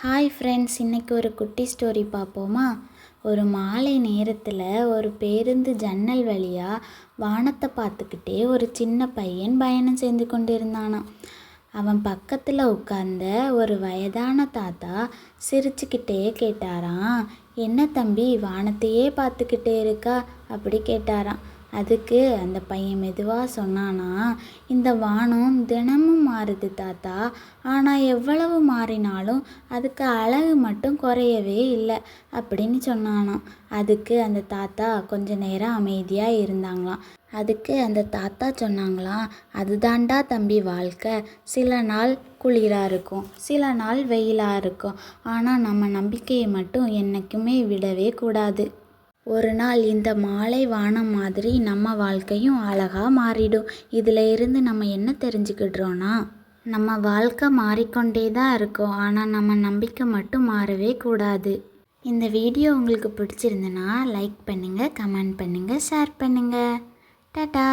Hi friends, இன்றைக்கி ஒரு குட்டி ஸ்டோரி பார்ப்போமா? ஒரு மாலை நேரத்தில் ஒரு பேருந்து ஜன்னல் வழியாக வானத்தை பார்த்துக்கிட்டே ஒரு சின்ன பையன் பயணம் செய்து கொண்டிருந்தானாம். அவன் பக்கத்தில் உட்கார்ந்த ஒரு வயதான தாத்தா சிரிச்சுக்கிட்டே கேட்டாராம், என்ன தம்பி வானத்தையே பார்த்துக்கிட்டே இருக்கா அப்படி கேட்டாராம். அதுக்கு அந்த பையன் மெதுவாக சொன்னானா, இந்த வானம் தினமும் மாறுது தாத்தா, ஆனால் எவ்வளவு மாறினாலும் அதுக்கு அழகு மட்டும் குறையவே இல்லை அப்படின்னு சொன்னானாம். அதுக்கு அந்த தாத்தா கொஞ்ச நேரம் அமைதியாக இருந்தாங்களாம். அதுக்கு அந்த தாத்தா சொன்னாங்களாம், அதுதான்டா தம்பி வாழ்க்கை. சில நாள் குளிராக இருக்கும், சில நாள் வெயிலாக இருக்கும், ஆனால் நம்ம நம்பிக்கையை மட்டும் என்றைக்குமே விடவே கூடாது. ஒரு நாள் இந்த மாலை வானம் மாதிரி நம்ம வாழ்க்கையும் அழகாக மாறிடும். இதில் இருந்து நம்ம என்ன தெரிஞ்சுக்கிடுறோன்னா, நம்ம வாழ்க்கை மாறிக்கொண்டே தான் இருக்கும், ஆனால் நம்ம நம்பிக்கை மட்டும் மாறவே கூடாது. இந்த வீடியோ உங்களுக்கு பிடிச்சிருந்துன்னா லைக் பண்ணுங்கள், கமெண்ட் பண்ணுங்கள், ஷேர் பண்ணுங்கள். டாடா.